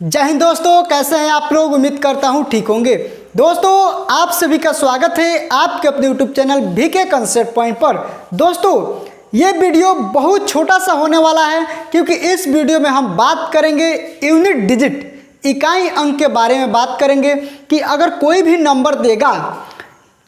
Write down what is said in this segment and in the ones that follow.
जय हिंद दोस्तों, कैसे हैं आप लोग। उम्मीद करता हूं ठीक होंगे। दोस्तों आप सभी का स्वागत है आपके अपने YouTube channel BK concept point पर। दोस्तों ये वीडियो बहुत छोटा सा होने वाला है क्योंकि इस वीडियो में हम बात करेंगे यूनिट डिजिट इकाई अंक के बारे में बात करेंगे कि अगर कोई भी नंबर देगा,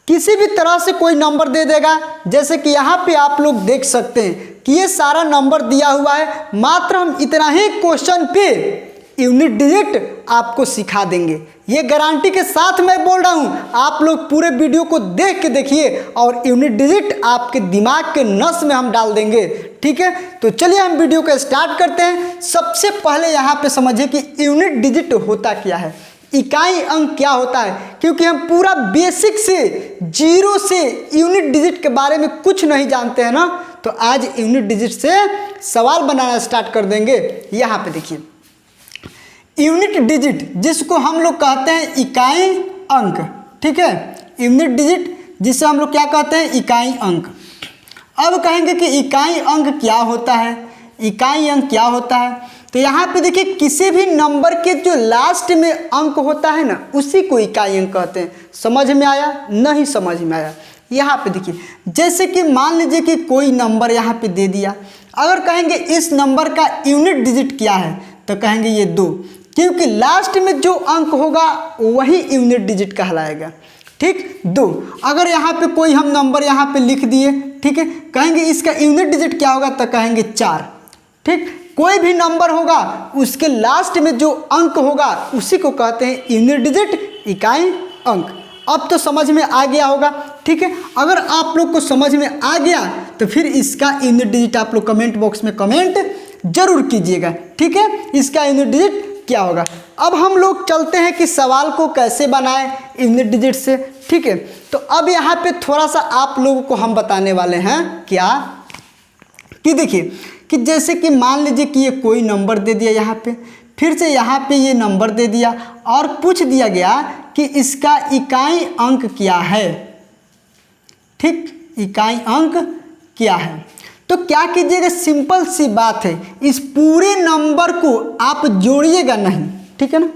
किसी भी तरह से कोई नंबर दे देगा, जैसे कि यहाँ पे आप लोग देख सकते हैं कि ये सारा नंबर दिया हुआ है, मात्र हम इतना ही क्वेश्चन पे यूनिट डिजिट आपको सिखा देंगे। ये गारंटी के साथ मैं बोल रहा हूँ, आप लोग पूरे वीडियो को देख के देखिए और यूनिट डिजिट आपके दिमाग के नस में हम डाल देंगे। ठीक है, तो चलिए हम वीडियो को स्टार्ट करते हैं। सबसे पहले यहाँ पे समझिए कि यूनिट डिजिट होता क्या है, इकाई अंक क्या होता है, क्योंकि हम पूरा बेसिक से जीरो से यूनिट डिजिट के बारे में कुछ नहीं जानते हैं ना, तो आज यूनिट डिजिट से सवाल बनाना स्टार्ट कर देंगे। यहाँ पे देखिए यूनिट डिजिट जिसको हम लोग कहते हैं इकाई अंक। ठीक है, यूनिट डिजिट जिसे हम लोग क्या कहते हैं, इकाई अंक। अब कहेंगे कि इकाई अंक क्या होता है, इकाई अंक क्या होता है, तो यहाँ पे देखिए किसी भी नंबर के जो लास्ट में अंक होता है ना, उसी को इकाई अंक कहते हैं। समझ में आया? नहीं समझ में आया? यहाँ पे देखिए जैसे कि मान लीजिए कि कोई नंबर यहाँ पे दे दिया, अगर कहेंगे इस नंबर का यूनिट डिजिट क्या है, तो कहेंगे ये 2, क्योंकि लास्ट में जो अंक होगा वही यूनिट डिजिट कहलाएगा। ठीक, 2। अगर यहाँ पे कोई हम नंबर यहाँ पे लिख दिए, ठीक है, कहेंगे इसका यूनिट डिजिट क्या होगा, तो कहेंगे 4। ठीक, कोई भी नंबर होगा उसके लास्ट में जो अंक होगा उसी को कहते हैं यूनिट डिजिट, इकाई अंक। अब तो समझ में आ गया होगा। ठीक है, अगर आप लोग को समझ में आ गया तो फिर इसका यूनिट डिजिट आप लोग कमेंट बॉक्स में कमेंट जरूर कीजिएगा। ठीक है, इसका यूनिट डिजिट क्या होगा। अब हम लोग चलते हैं कि सवाल को कैसे बनाएं यूनिट डिजिट से। ठीक है, तो अब यहाँ पे थोड़ा सा आप लोगों को हम बताने वाले हैं क्या कि देखिए कि जैसे कि मान लीजिए कि ये कोई नंबर दे दिया, यहाँ पे फिर से यहाँ पे ये नंबर दे दिया और पूछ दिया गया कि इसका इकाई अंक क्या है। ठीक, इकाई अंक क्या है, तो क्या कीजिएगा, सिंपल सी बात है, इस पूरे नंबर को आप जोड़िएगा नहीं। ठीक है ना,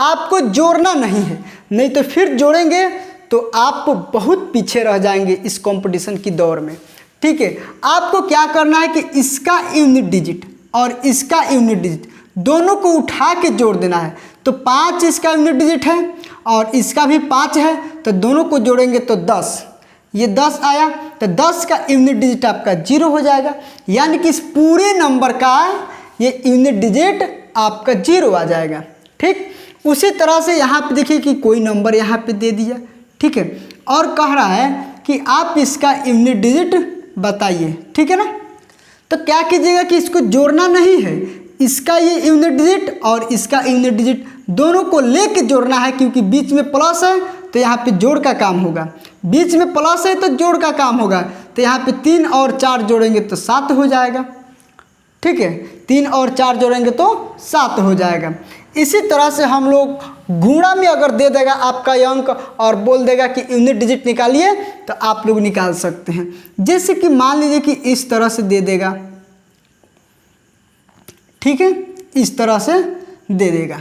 आपको जोड़ना नहीं है, नहीं तो फिर जोड़ेंगे तो आप बहुत पीछे रह जाएंगे इस कंपटीशन की दौर में। ठीक है, आपको क्या करना है कि इसका यूनिट डिजिट और इसका यूनिट डिजिट दोनों को उठा के जोड़ देना है। तो 5 इसका यूनिट डिजिट है और इसका भी 5 है, तो दोनों को जोड़ेंगे तो 10, ये 10 आया, तो 10 का यूनिट डिजिट आपका 0 हो जाएगा, यानी कि इस पूरे नंबर का ये यूनिट डिजिट आपका 0 आ जाएगा। ठीक, उसी तरह से यहाँ पे देखिए कि कोई नंबर यहाँ पे दे दिया, ठीक है, और कह रहा है कि आप इसका यूनिट डिजिट बताइए। ठीक है ना, तो क्या कीजिएगा कि इसको जोड़ना नहीं है, इसका ये यूनिट डिजिट और इसका यूनिट डिजिट दोनों को लेके जोड़ना है, क्योंकि बीच में प्लस है तो यहाँ पे जोड़ का काम होगा, बीच में प्लस है तो जोड़ का काम होगा, तो यहाँ पे 3 और 4 जोड़ेंगे तो 7 हो जाएगा। ठीक है, 3 और 4 जोड़ेंगे तो 7 हो जाएगा। इसी तरह से हम लोग गुणा में अगर दे देगा आपका अंक और बोल देगा कि यूनिट डिजिट निकालिए, तो आप लोग निकाल सकते हैं। जैसे कि मान लीजिए कि इस तरह से दे देगा, ठीक है, इस तरह से दे देगा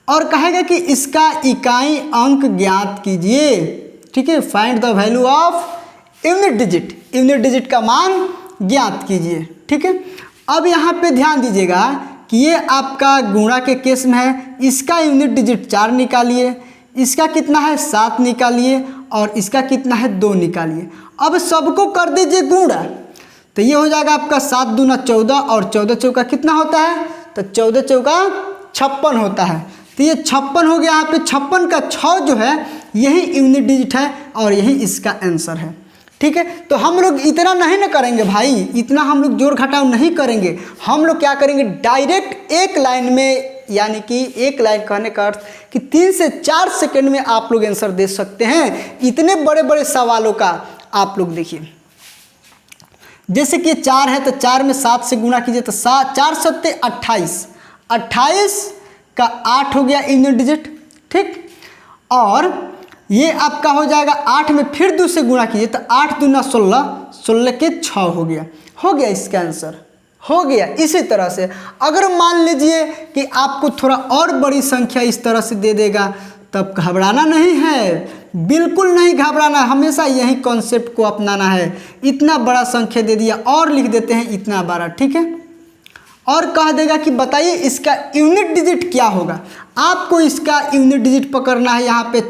और कहेगा कि इसका इकाई अंक ज्ञात कीजिए। ठीक है, find the value of unit digit, unit digit का मान ज्ञात कीजिए। ठीक है, अब यहाँ पे ध्यान दीजिएगा कि ये आपका गुणा के केस में है, इसका यूनिट डिजिट 4 निकालिए, इसका कितना है 7 निकालिए और इसका कितना है 2 निकालिए। अब सबको कर दीजिए गुणा, तो ये हो जाएगा आपका 7 दूना 14 और 14 चौका कितना होता है, तो 14 चौका 56 होता है। तो ये 56 हो गया। यहाँ पे 56 का 6 जो है यही यूनिट डिजिट है और यही इसका आंसर है। ठीक है, तो हम लोग इतना नहीं ना करेंगे भाई, इतना हम लोग जोड़ घटाव नहीं करेंगे। हम लोग क्या करेंगे, डायरेक्ट एक लाइन में, यानी कि एक लाइन कहने का अर्थ कि 3 से 4 सेकंड में आप लोग आंसर दे सकते हैं इतने बड़े बड़े सवालों का। आप लोग देखिए जैसे कि 4 है तो 4 में 7 से गुणा कीजिए तो 4 सत्ते 28, 28 का 8 हो गया यूनिट डिजिट। ठीक, और ये आपका हो जाएगा 8 में फिर 2 से गुणा कीजिए तो 8 दूना 16, 16 के 6 हो गया इसका आंसर। हो गया। इसी तरह से अगर मान लीजिए कि आपको थोड़ा और बड़ी संख्या इस तरह से दे देगा, तब घबराना नहीं है, बिल्कुल नहीं घबराना, हमेशा यही कॉन्सेप्ट को अपनाना है। इतना बड़ा संख्या दे दिया और लिख देते हैं इतना बड़ा, ठीक है। और कह देगा कि बताइए इसका यूनिट डिजिट क्या होगा। आपको इसका यूनिट डिजिट पकड़ना है। यहाँ पे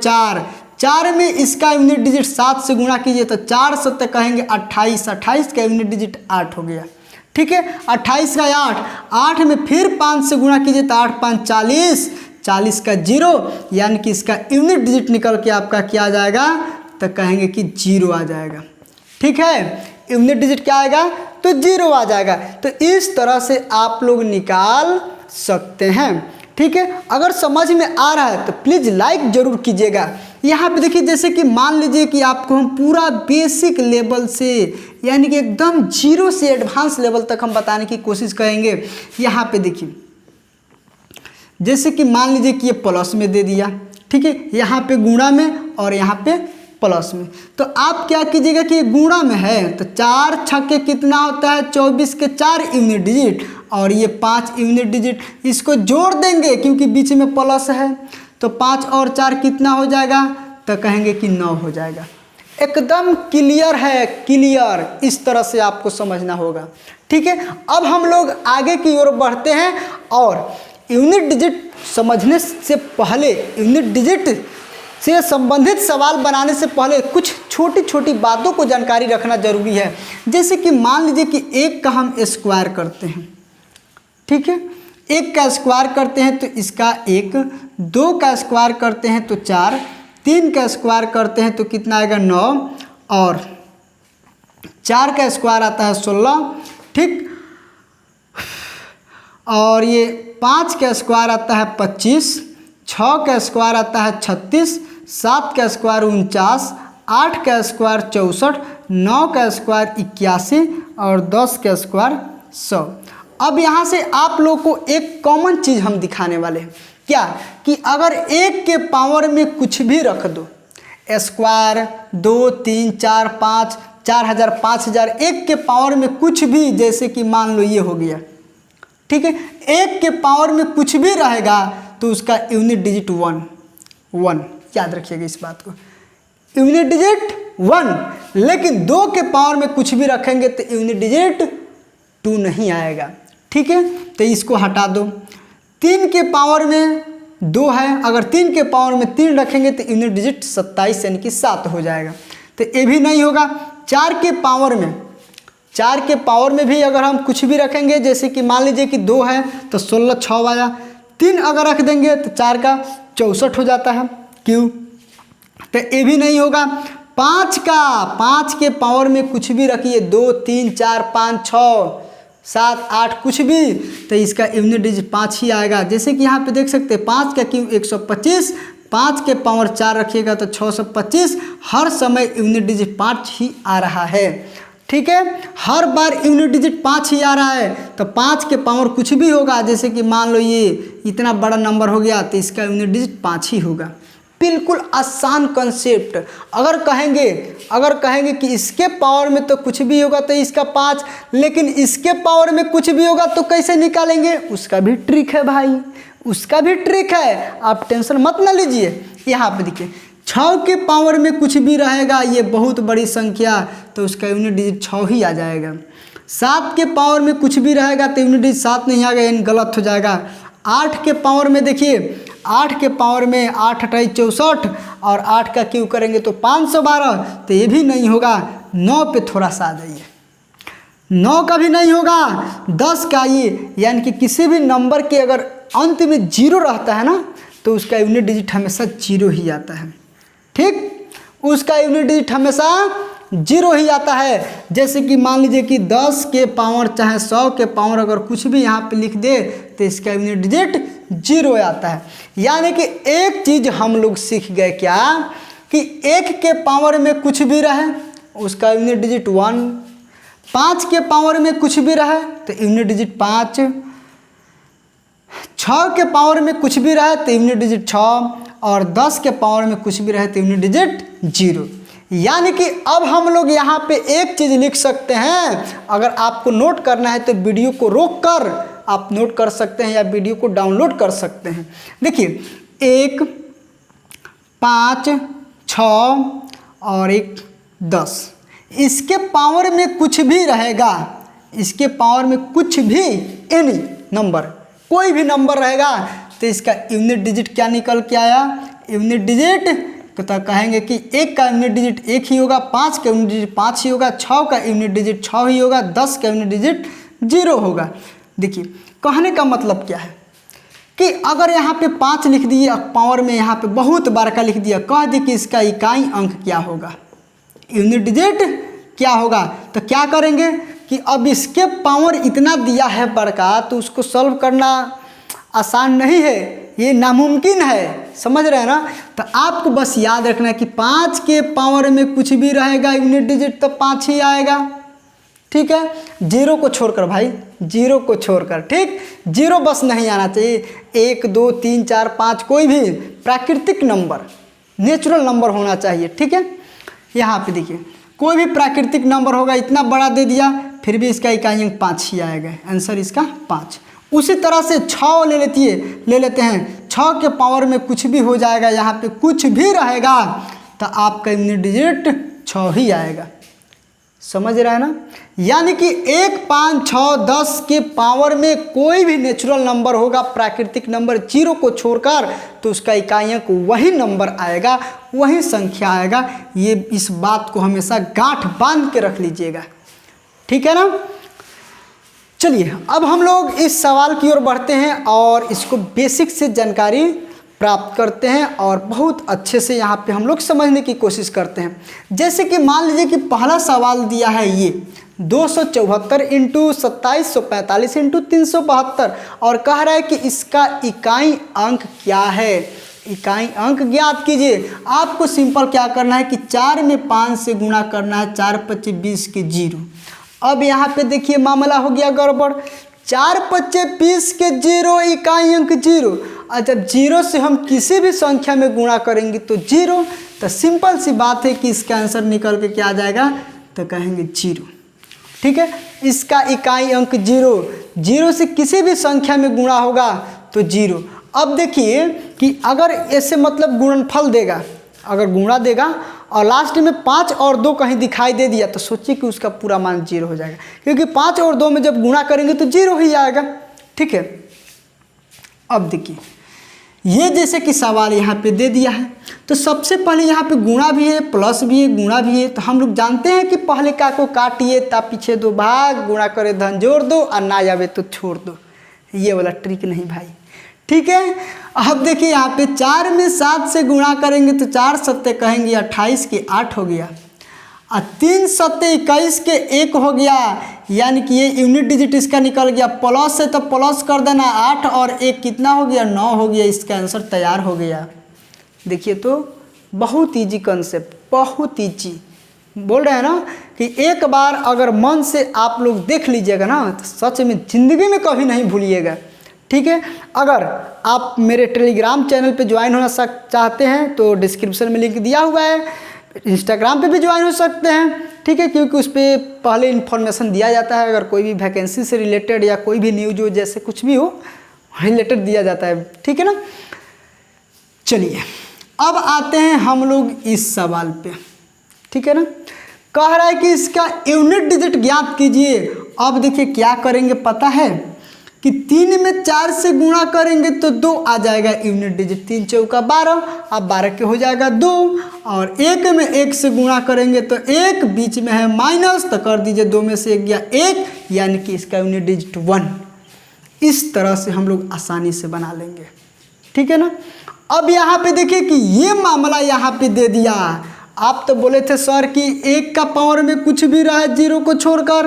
4 में इसका यूनिट डिजिट 7 से गुणा कीजिए तो 4 सत्ते कहेंगे 28, 28 का यूनिट डिजिट 8 हो गया, ठीक है। 28 का 8 में फिर 5 से गुणा कीजिए तो 8 5 40, 40 का 0, यानी कि इसका यूनिट डिजिट निकल के आपका क्या आ जाएगा, तो कहेंगे कि 0 आ जाएगा, ठीक है। यूनिट डिजिट क्या आएगा, तो 0 आ जाएगा। तो इस तरह से आप लोग निकाल सकते हैं, ठीक है। अगर समझ में आ रहा है तो प्लीज़ लाइक जरूर कीजिएगा। यहाँ पे देखिए, जैसे कि मान लीजिए कि आपको हम पूरा बेसिक लेवल से, यानी कि एकदम 0 से एडवांस लेवल तक हम बताने की कोशिश करेंगे। यहाँ पे देखिए, जैसे कि मान लीजिए कि ये प्लस में दे दिया, ठीक है, यहाँ पे गुणा में और यहाँ पे प्लस में, तो आप क्या कीजिएगा कि गुणा में है तो 4 छक्के कितना होता है, 24 के 4 यूनिट डिजिट, और ये 5 यूनिट डिजिट, इसको जोड़ देंगे क्योंकि बीच में प्लस है, तो 5 और 4 कितना हो जाएगा, तो कहेंगे कि 9 हो जाएगा। एकदम क्लियर है, क्लियर। इस तरह से आपको समझना होगा, ठीक है। अब हम लोग आगे की ओर बढ़ते हैं और यूनिट डिजिट समझने से पहले, यूनिट डिजिट से संबंधित सवाल बनाने से पहले कुछ छोटी छोटी बातों को जानकारी रखना जरूरी है। जैसे कि मान लीजिए कि 1 का हम स्क्वायर करते हैं, ठीक है, 1 का स्क्वायर करते हैं तो इसका 1, 2 का स्क्वायर करते हैं तो 4, 3 का स्क्वायर करते हैं तो कितना आएगा 9, और 4 का स्क्वायर आता है 16, ठीक, और ये 5 का स्क्वायर आता है 25, 6 का स्क्वायर आता है 36, 7 का स्क्वायर 49, 8 का स्क्वायर 64, 9 का स्क्वायर 81 और 10 का स्क्वायर 100। अब यहाँ से आप लोग को एक कॉमन चीज़ हम दिखाने वाले हैं, क्या कि अगर 1 के पावर में कुछ भी रख दो, स्क्वायर 2 3 4 5, 4000 5000, 1 के पावर में कुछ भी, जैसे कि मान लो ये हो गया, ठीक है, 1 के पावर में कुछ भी रहेगा तो उसका यूनिट डिजिट 1, याद रखिएगा इस बात को, यूनिट डिजिट 1। लेकिन 2 के पावर में कुछ भी रखेंगे तो यूनिट डिजिट 2 नहीं आएगा, ठीक है, तो इसको हटा दो। 3 के पावर में 2 है, अगर 3 के पावर में 3 रखेंगे तो यूनिट डिजिट 27 यानी कि 7 हो जाएगा, तो ये भी नहीं होगा। 4 के पावर में भी अगर हम कुछ भी रखेंगे, जैसे कि मान लीजिए कि 2 है तो 16 6 आया, 3 अगर रख देंगे तो 4 का 64 हो जाता है, क्यों, तो ये भी नहीं होगा। 5 के पावर में कुछ भी रखिए, 2 3 4 5 6 7 8 कुछ भी, तो इसका यूनिट डिजिट 5 ही आएगा। जैसे कि यहाँ पे देख सकते हैं 5 का क्यों 125, 5 के पावर 4 रखिएगा तो 625, हर समय यूनिट डिजिट 5 ही आ रहा है, ठीक है, हर बार यूनिट डिजिट 5 ही आ रहा है। तो 5 के पावर कुछ भी होगा, जैसे कि मान लो ये इतना बड़ा नंबर हो गया तो इसका यूनिट डिजिट 5 ही होगा। बिल्कुल आसान कॉन्सेप्ट। अगर कहेंगे कि इसके पावर में तो कुछ भी होगा तो इसका 5, लेकिन इसके पावर में कुछ भी होगा तो कैसे निकालेंगे, उसका भी ट्रिक है भाई, उसका भी ट्रिक है, आप टेंशन मत ना लीजिए। यहाँ पे देखिए 6 के पावर में कुछ भी रहेगा, ये बहुत बड़ी संख्या, तो उसका यूनिट डिजिट 6 ही आ जाएगा। 7 के पावर में कुछ भी रहेगा तो यूनिट डिजिट 7 नहीं आएगा, यानी गलत हो जाएगा। 8 के पावर में देखिए, 8 के पावर में 8 × 8 = 64, और 8 का क्यों करेंगे तो 512, तो ये भी नहीं होगा। 9 पे थोड़ा सा आ जाइए, 9 का भी नहीं होगा। 10 का आइए, यानी कि किसी भी नंबर के अगर अंत में 0 रहता है ना तो उसका यूनिट डिजिट हमेशा 0 ही आता है, ठीक, उसका यूनिट डिजिट हमेशा 0 ही आता है। जैसे कि मान लीजिए कि 10 के पावर चाहे 100 के पावर अगर कुछ भी यहाँ पे लिख दे तो इसका यूनिट डिजिट 0 आता है। यानी कि एक चीज़ हम लोग सीख गए, क्या कि 1 के पावर में कुछ भी रहे उसका यूनिट डिजिट 1, 5 के पावर में कुछ भी रहे तो यूनिट डिजिट 5, 6 के पावर में कुछ भी रहे तो यूनिट डिजिट 6, और 10 के पावर में कुछ भी रहे तो यूनिट डिजिट 0। यानी कि अब हम लोग यहाँ पे एक चीज़ लिख सकते हैं, अगर आपको नोट करना है तो वीडियो को रोक कर आप नोट कर सकते हैं या वीडियो को डाउनलोड कर सकते हैं। देखिए 1, 5, 6 और 1, 10, इसके पावर में कुछ भी रहेगा, इसके पावर में कुछ भी एनी नंबर, कोई भी नंबर रहेगा तो इसका यूनिट डिजिट क्या निकल के आया, यूनिट डिजिट तो कहेंगे कि 1 का यूनिट डिजिट 1 ही होगा, 5 का यूनिट डिजिट 5 ही होगा, 6 का यूनिट डिजिट 6 ही होगा, 10 का यूनिट डिजिट 0 होगा। देखिए कहने का मतलब क्या है कि अगर यहाँ पे 5 लिख दिए पावर में, यहाँ पे बहुत बार का लिख दिया, कह दी कि इसका इकाई अंक क्या होगा, यूनिट डिजिट क्या होगा, तो क्या करेंगे कि अब इसके पावर इतना दिया है बड़का, तो उसको सॉल्व करना आसान नहीं है, ये नामुमकिन है, समझ रहे हैं ना। तो आपको बस याद रखना है कि 5 के पावर में कुछ भी रहेगा यूनिट डिजिट तो 5 ही आएगा, ठीक है, 0 को छोड़कर भाई, 0 को छोड़कर, ठीक, 0 बस नहीं आना चाहिए। 1, 2, 3, 4, 5 कोई भी प्राकृतिक नंबर, नेचुरल नंबर होना चाहिए, ठीक है। यहाँ पे देखिए कोई भी प्राकृतिक नंबर होगा, इतना बड़ा दे दिया फिर भी इसका इकाई अंक 5 ही आएगा, आंसर इसका 5। उसी तरह से 6 ले लेते हैं, 6 के पावर में कुछ भी हो जाएगा, यहाँ पे कुछ भी रहेगा तो आपका यूनिट डिजिट 6 ही आएगा, समझ रहे हैं ना। यानी कि 1, 5, 6, 10 के पावर में कोई भी नेचुरल नंबर होगा, प्राकृतिक नंबर 0 को छोड़कर, तो उसका इकाई अंक वही नंबर आएगा, वही संख्या आएगा। ये इस बात को हमेशा गांठ बांध के रख लीजिएगा, ठीक है ना। चलिए अब हम लोग इस सवाल की ओर बढ़ते हैं और इसको बेसिक से जानकारी प्राप्त करते हैं और बहुत अच्छे से यहाँ पे हम लोग समझने की कोशिश करते हैं। जैसे कि मान लीजिए कि पहला सवाल दिया है ये 274 इंटू 2745 इंटू 372 और कह रहा है कि इसका इकाई अंक क्या है, इकाई अंक ज्ञात कीजिए। आपको सिंपल क्या करना है कि 4 में 5 से गुणा करना है, 4 5 20 के 0। अब यहाँ पे देखिए मामला हो गया गड़बड़, 4 5 20 के 0, इकाई अंक 0। और जब 0 से हम किसी भी संख्या में गुणा करेंगे तो 0, तो सिंपल सी बात है कि इसका आंसर निकल के क्या आ जाएगा, तो कहेंगे 0, ठीक है। इसका इकाई अंक 0, 0 से किसी भी संख्या में गुणा होगा तो 0। अब देखिए कि अगर ऐसे मतलब गुणनफल देगा, अगर गुणा देगा और लास्ट में 5 और 2 कहीं दिखाई दे दिया तो सोचिए कि उसका पूरा मान 0 हो जाएगा, क्योंकि 5 और 2 में जब गुणा करेंगे तो 0 ही आएगा, ठीक है। अब देखिए ये जैसे कि सवाल यहाँ पे दे दिया है, तो सबसे पहले यहाँ पे गुणा भी है, प्लस भी है, गुणा भी है। तो हम लोग जानते हैं कि पहले का को काटिए ता पीछे 2 भाग, गुणा करे धन जोड़ दो और ना आवे तो छोड़ दो, ये वाला ट्रिक नहीं भाई, ठीक है। अब देखिए यहाँ पे 4 में 7 से गुणा करेंगे तो 4 सत्ते कहेंगे 28 के 8 हो गया, और 3 सत्ते 21 के 1 हो गया, यानी कि ये यूनिट डिजिट इसका निकल गया। प्लस से तो प्लस कर देना, 8 और 1 कितना हो गया, 9 हो गया, इसका आंसर तैयार हो गया। देखिए तो बहुत ईजी कंसेप्ट, बहुत ईजी, बोल रहे हैं ना कि एक बार अगर मन से आप लोग देख लीजिएगा ना तो सच में ज़िंदगी में कभी नहीं भूलिएगा, ठीक है। अगर आप मेरे टेलीग्राम चैनल पे ज्वाइन होना चाहते हैं तो डिस्क्रिप्शन में लिंक दिया हुआ है, इंस्टाग्राम पे भी ज्वाइन हो सकते हैं, ठीक है, क्योंकि उस पर पहले इन्फॉर्मेशन दिया जाता है। अगर कोई भी वैकेंसी से रिलेटेड या कोई भी न्यूज हो, जैसे कुछ भी हो रिलेटेड दिया जाता है, ठीक है ना। चलिए अब आते हैं हम लोग इस सवाल पे, ठीक है ना। कह रहा है कि इसका यूनिट डिजिट ज्ञात कीजिए। अब देखिए क्या करेंगे पता है कि 3 में 4 से गुणा करेंगे तो 2 आ जाएगा यूनिट डिजिट, 3 चौका 12, अब 12 के हो जाएगा 2, और 1 में 1 से गुणा करेंगे तो 1, बीच में है माइनस तो कर दीजिए 2 में से 1 गया 1, यानी कि इसका यूनिट डिजिट 1। इस तरह से हम लोग आसानी से बना लेंगे, ठीक है ना। अब यहाँ पे देखिए कि ये मामला यहाँ पे दे दिया। आप तो बोले थे सर कि 1 का पावर में कुछ भी रहे 0 को छोड़कर,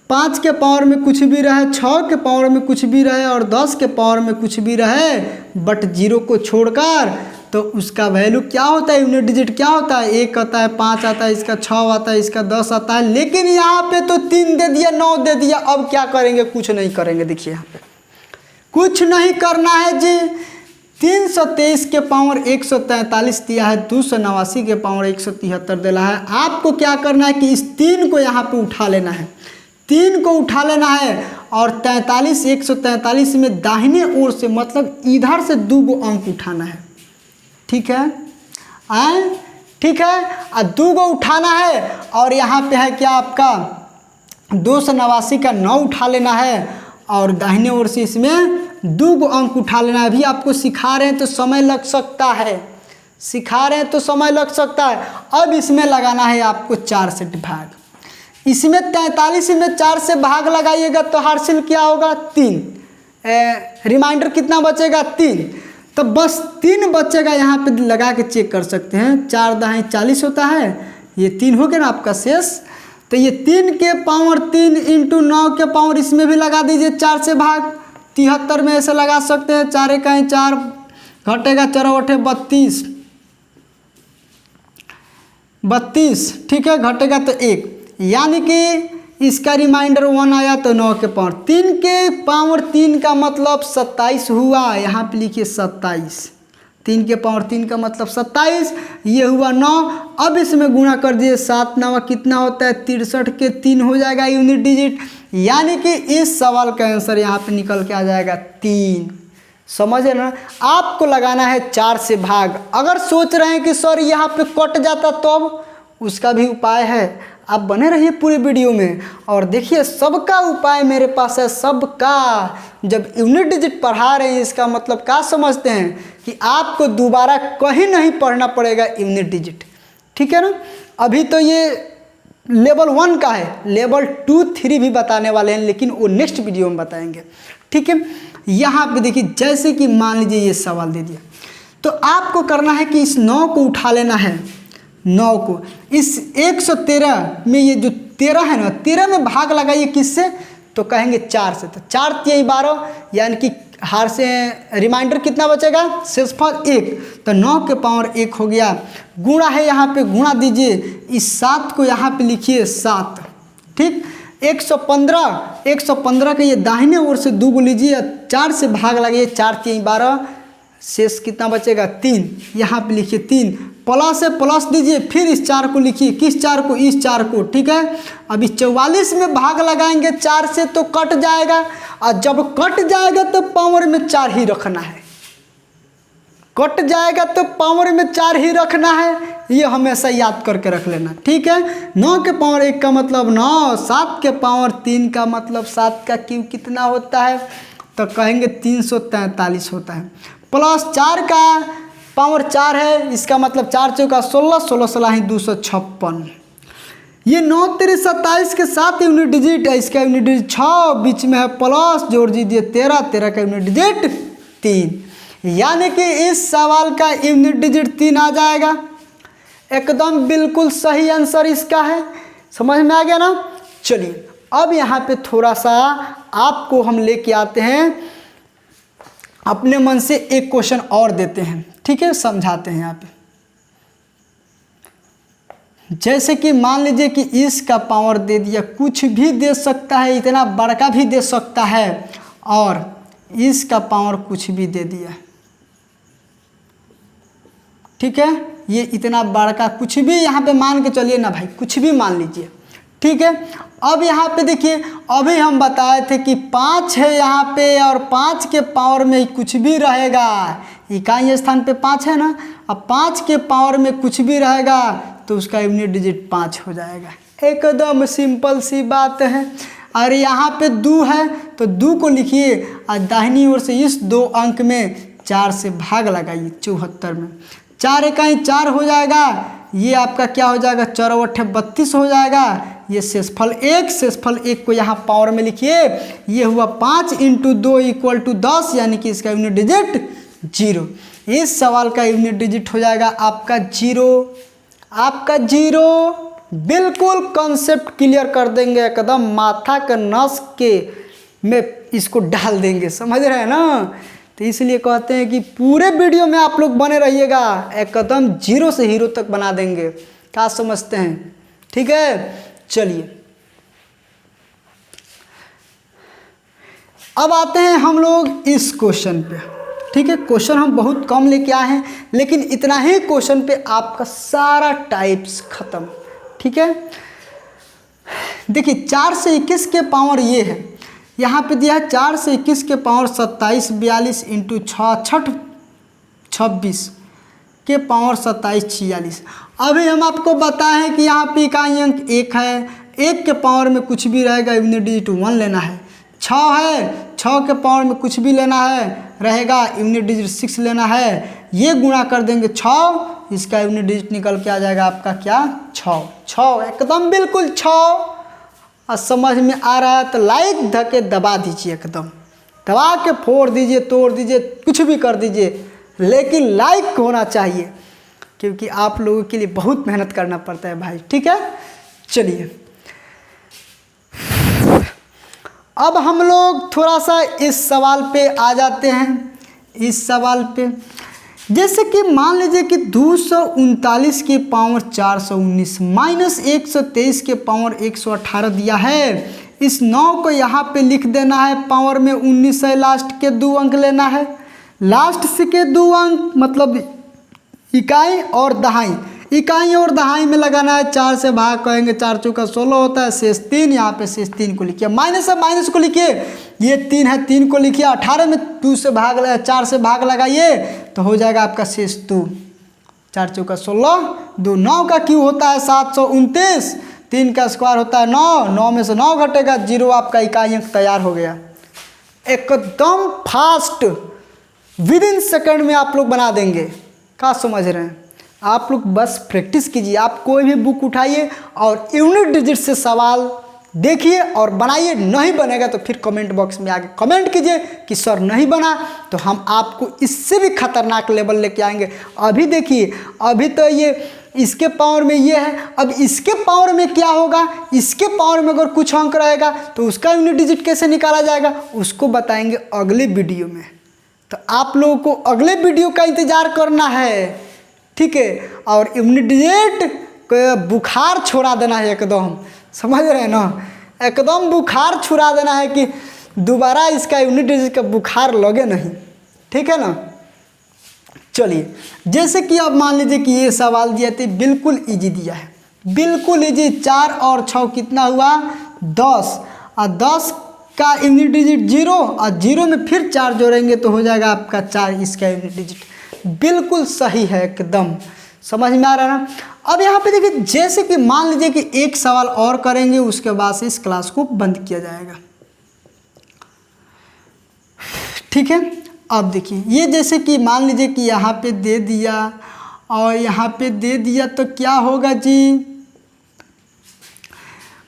5 के पावर में कुछ भी रहे, 6 के पावर में कुछ भी रहे और 10 के पावर में कुछ भी रहे, बट 0 को छोड़कर, तो उसका वैल्यू क्या होता है, यूनिट डिजिट क्या होता है, 1 आता है, 5 आता है, इसका 6 आता है, इसका 10 आता है। लेकिन यहाँ पे तो 3 दे दिया, 9 दे दिया। अब क्या करेंगे, कुछ नहीं करेंगे। देखिए यहाँ पे कुछ नहीं करना है जी, 3 323 के पावर 143 दिया है, 289 के पावर 173 दिया है। आपको क्या करना है कि इस 3 को यहाँ पे उठा लेना है, 3 को उठा लेना है और 43 143 में दाहिने ओर से मतलब इधर से 2 अंक उठाना है। ठीक है, ठीक है, और 2 उठाना है और यहाँ पे है क्या आपका 289 का 9 उठा लेना है और दाहिने ओर से इसमें 2 अंक उठा लेना है। अभी आपको सिखा रहे हैं तो समय लग सकता है, सिखा रहे हैं तो समय लग सकता है। अब इसमें लगाना है आपको 4 से भाग, इसमें 43 में 4 से भाग लगाइएगा तो हासिल क्या होगा 3, रिमाइंडर कितना बचेगा 3, तो बस 3 बचेगा। यहाँ पे लगा के चेक कर सकते हैं, 4 दाएं 40 होता है, ये 3 हो गया ना आपका शेष। तो ये 3 के पावर 3 इंटू 9 के पावर इसमें भी लगा दीजिए 4 से भाग, 73 में ऐसे लगा सकते हैं, 4 1 4 घटेगा 4 8 32, ठीक है, घटेगा तो 1, यानी कि इसका रिमाइंडर 1 आया तो 9 के पावर 3 के पावर 3 का मतलब 27 हुआ। यहाँ पे लिखिए 27, 3 के पावर 3 का मतलब 27, ये हुआ 9। अब इसमें गुणा कर दिए, 7 9 कितना होता है 63 के 3 हो जाएगा यूनिट डिजिट, यानी कि इस सवाल का आंसर यहाँ पे निकल के आ जाएगा 3। समझे ना, आपको लगाना है 4 से भाग। अगर सोच रहे हैं कि सर यहाँ पे कट जाता तो अब उसका भी उपाय है, आप बने रहिए पूरे वीडियो में और देखिए सबका उपाय मेरे पास है, सबका। जब यूनिट डिजिट पढ़ा रहे हैं इसका मतलब क्या समझते हैं कि आपको दोबारा कहीं नहीं पढ़ना पड़ेगा यूनिट डिजिट, ठीक है ना। अभी तो ये लेवल 1 का है, लेवल 2 3 भी बताने वाले हैं, लेकिन वो नेक्स्ट वीडियो में बताएंगे, ठीक है। यहाँ पे देखिए, जैसे कि मान लीजिए ये सवाल दे दिया, तो आपको करना है कि इस 9 को उठा लेना है, 9 को इस 113 में, ये जो 13 है ना, 13 में भाग लगाइए किससे, तो कहेंगे 4 से, तो 4 3 12, यानी कि हार से रिमाइंडर कितना बचेगा शेषफल 1, तो 9 के पावर 1 हो गया। गुणा है, यहाँ पे गुणा दीजिए, इस 7 को यहाँ पे लिखिए 7, ठीक। 115 के ये दाहिने ओर से 2 को लीजिए, 4 से भाग लगाइए, 4 3 12, शेष कितना बचेगा 3, यहाँ पे लिखिए 3, प्लस है प्लस दीजिए, फिर इस 4 को लिखिए, किस 4 को, इस 4 को, ठीक है। अभी 44 में भाग लगाएंगे 4 से तो कट जाएगा, और जब कट जाएगा तो पावर में 4 ही रखना है, कट जाएगा तो पावर में 4 ही रखना है, ये हमेशा याद करके रख लेना, ठीक है। 9 के पावर 1 का मतलब 9, 7 के पावर 3 का मतलब 7 का क्यूब कितना होता है, तो कहेंगे 343 होता है, प्लस 4 का पावर 4 है, इसका मतलब 4 चौका 16, 16 16 256। ये 9 3 27 के साथ यूनिट डिजिट है, इसका यूनिट डिजिट 6, बीच में है प्लस, जोड़ दीजिए 13, 13 का यूनिट डिजिट 3, यानी कि इस सवाल का यूनिट डिजिट 3 आ जाएगा। एकदम बिल्कुल सही आंसर इसका है, समझ में आ गया ना। चलिए अब यहाँ पे थोड़ा सा आपको हम लेके आते हैं, अपने मन से एक क्वेश्चन और देते हैं, ठीक है, समझाते हैं यहाँ पे। जैसे कि मान लीजिए कि इसका पावर दे दिया, कुछ भी दे सकता है, इतना बड़का भी दे सकता है, और इसका पावर कुछ भी दे दिया, ठीक है। ये इतना बड़का कुछ भी यहाँ पे मान के चलिए ना भाई, कुछ भी मान लीजिए, ठीक है। अब यहाँ पे देखिए, अभी हम बताए थे कि 5 है यहाँ पे, और 5 के पावर में कुछ भी रहेगा, इकाई स्थान पे 5 है ना, अब 5 के पावर में कुछ भी रहेगा तो उसका यूनिट डिजिट 5 हो जाएगा। एकदम सिंपल सी बात है। और यहाँ पे 2 है तो 2 को लिखिए, और दाहिनी ओर से इस 2 अंक में 4 से भाग लगाइए, 74 में 4 इकाई 4 हो जाएगा, ये आपका क्या हो जाएगा 4 8 32 हो जाएगा। ये शेषफल 1, शेषफल 1 को यहाँ पावर में लिखिए, ये हुआ 5 × 2 = 10, यानी कि इसका यूनिट डिजिट 0। इस सवाल का यूनिट डिजिट हो जाएगा आपका 0, आपका 0। बिल्कुल कॉन्सेप्ट क्लियर कर देंगे, एकदम माथा का नस के में इसको डाल देंगे, समझ रहे हैं ना। तो इसलिए कहते हैं कि पूरे वीडियो में आप लोग बने रहिएगा, एकदम 0 से हीरो तक बना देंगे। क्या समझते हैं, ठीक है। चलिए अब आते हैं हम लोग इस क्वेश्चन पे। ठीक है, क्वेश्चन हम बहुत कम लेके आए हैं, लेकिन इतना ही क्वेश्चन पे आपका सारा टाइप्स खत्म। ठीक है, देखिए 4 से 21 के पावर ये है, यहाँ पे दिया है 4 से 21 के पावर 27 42 इंटू 6 26 के पावर 27 46। अभी हम आपको बताएं कि यहाँ पे इकाई अंक 1 है, 1 के पावर में कुछ भी रहेगा यूनिट डिजिट 1 लेना है। 6 है, 6 के पावर में कुछ भी लेना है रहेगा यूनिट डिजिट 6 लेना है। ये गुणा कर देंगे 6, इसका यूनिट डिजिट निकल के आ जाएगा आपका क्या 6 एकदम बिल्कुल 6। और समझ में आ रहा है तो लाइक धके दबा दीजिए, एकदम दबा के फोड़ दीजिए, तोड़ दीजिए, कुछ भी कर दीजिए, लेकिन लाइक होना चाहिए, क्योंकि आप लोगों के लिए बहुत मेहनत करना पड़ता है भाई। ठीक है, चलिए अब हम लोग थोड़ा सा इस सवाल पे आ जाते हैं। इस सवाल पे जैसे कि मान लीजिए कि 239 के पावर 419 माइनस 123 के पावर 118 दिया है। इस 9 को यहाँ पे लिख देना है, पावर में 19 है, लास्ट के 2 अंक लेना है। लास्ट से के 2 अंक मतलब इकाई और दहाई, इकाई और दहाई में लगाना है। 4 से भाग करेंगे, 4 चौका 16 होता है, शेष 3, यहाँ पे शेष 3 को लिखिए, माइनस है माइनस को लिखिए, ये 3 है 3 को लिखिए, 18 में 2 से भाग 4 से भाग लगाइए तो हो जाएगा आपका शेष 2, 4 चौका 16 2। 9 का क्यू होता है 729, 3 का स्क्वायर होता है 9, 9 में से 9 घटेगा 0, आपका इकाई अंक तैयार हो गया। एकदम फास्ट विद इन सेकेंड में आप लोग बना देंगे। क्या समझ रहे हैं? आप लोग बस प्रैक्टिस कीजिए, आप कोई भी बुक उठाइए और यूनिट डिजिट से सवाल देखिए और बनाइए। नहीं बनेगा तो फिर कमेंट बॉक्स में आके कमेंट कीजिए कि सर नहीं बना, तो हम आपको इससे भी खतरनाक लेवल लेके आएंगे। अभी देखिए, अभी तो ये इसके पावर में ये है, अब इसके पावर में क्या होगा, इसके पावर में अगर कुछ अंक रहेगा तो उसका यूनिट डिजिट कैसे निकाला जाएगा उसको बताएंगे अगले वीडियो में। तो आप लोगों को अगले वीडियो का इंतज़ार करना है, ठीक है। और यूनिट डिजिट को बुखार छोड़ा देना है, एकदम समझ रहे हैं ना, एकदम बुखार छुड़ा देना है कि दोबारा इसका यूनिट डिजिट का बुखार लगे नहीं, ठीक है ना। चलिए, जैसे कि अब मान लीजिए कि ये सवाल दिया थे, बिल्कुल इजी दिया है, बिल्कुल इजी। 4 और 6 कितना हुआ 10, और 10 का यूनिट डिजिट 0, और 0 में फिर 4 जोड़ेंगे तो हो जाएगा आपका 4, इसका यूनिट डिजिट बिल्कुल सही है, एकदम समझ में आ रहा है ना। अब यहाँ पे देखिए, जैसे कि मान लीजिए कि एक सवाल और करेंगे, उसके बाद से इस क्लास को बंद किया जाएगा, ठीक है। अब देखिए, ये जैसे कि मान लीजिए कि यहाँ पे दे दिया और यहाँ पे दे दिया तो क्या होगा जी,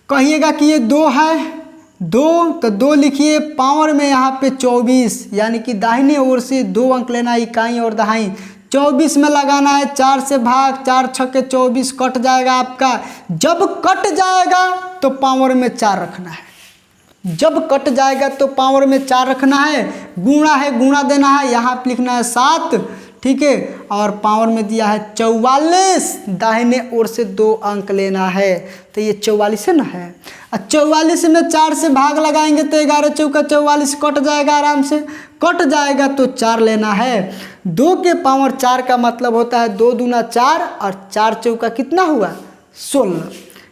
कहिएगा कि ये 2 है, 2 तो 2 लिखिए, पावर में यहाँ पे 24, यानी कि दाहिने ओर से 2 अंक लेना है, इकाई और दहाई। 24 में लगाना है, 4 से भाग, 4 छक्के 24 कट जाएगा आपका। जब कट जाएगा तो पावर में 4 रखना है, जब कट जाएगा तो पावर में 4 रखना है। गुणा है, गुणा देना है, यहाँ पे लिखना है 7, ठीक है। और पावर में दिया है 44, दाहिने ओर से 2 अंक लेना है, तो ये 44 है ना है। और 44 में 4 से भाग लगाएंगे तो 11 चौका 44 कट जाएगा, आराम से कट जाएगा तो 4 लेना है। 2 के पावर 4 का मतलब होता है 2 दूना 4, और 4 चौका कितना हुआ 16।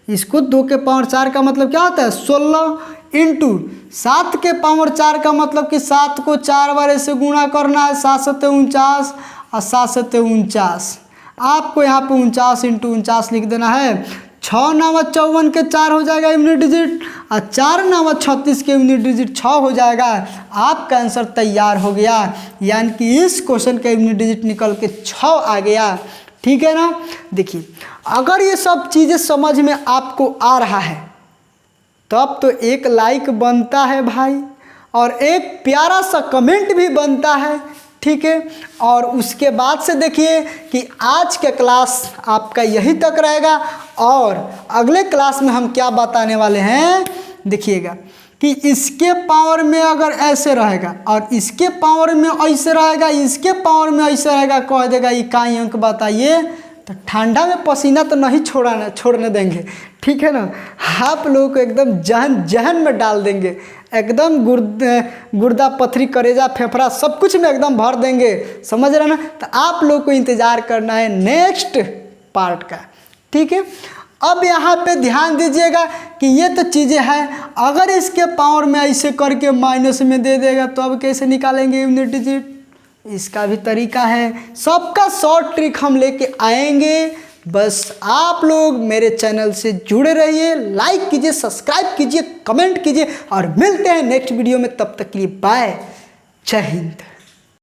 इसको 2 के पावर 4 का मतलब क्या होता है 16, इंटू 7 के पावर 4 का मतलब कि 7 को 4 बार से गुणा करना है, 7 सत्ते 49 और 7 सत्ते 49। आपको यहाँ पे 49 इंटू 49 लिख देना है। 6 9 54 के 4 हो जाएगा यूनिट डिजिट, और 4 9 36 के यूनिट डिजिट 6 हो जाएगा। आपका आंसर तैयार हो गया, यानी कि इस क्वेश्चन का यूनिट डिजिट निकल के 6 आ गया, ठीक है ना। देखिए, अगर ये सब चीज़ें समझ में आपको आ रहा है तब तो एक लाइक बनता है भाई, और एक प्यारा सा कमेंट भी बनता है, ठीक है। और उसके बाद से देखिए कि आज का क्लास आपका यही तक रहेगा, और अगले क्लास में हम क्या बताने वाले हैं देखिएगा कि इसके पावर में अगर ऐसे रहेगा और इसके पावर में ऐसे रहेगा, इसके पावर में ऐसे रहेगा, कह देगा इकाई अंक बताइए, तो ठंडा में पसीना तो नहीं छोड़ने देंगे, ठीक है ना। आप लोगों को एकदम जहन में डाल देंगे, एकदम गुर्दा पथरी करेजा फेफड़ा सब कुछ में एकदम भर देंगे, समझ रहे ना। तो आप लोग को इंतज़ार करना है नेक्स्ट पार्ट का, ठीक है। अब यहाँ पे ध्यान दीजिएगा कि ये तो चीज़ें हैं, अगर इसके पावर में ऐसे करके माइनस में दे देगा तो अब कैसे निकालेंगे यूनिट डिजिट, इसका भी तरीका है। सबका शॉर्ट ट्रिक हम लेके आएंगे। बस आप लोग मेरे चैनल से जुड़े रहिए, लाइक कीजिए, सब्सक्राइब कीजिए, कमेंट कीजिए और मिलते हैं नेक्स्ट वीडियो में। तब तक के लिए बाय, जय हिंद।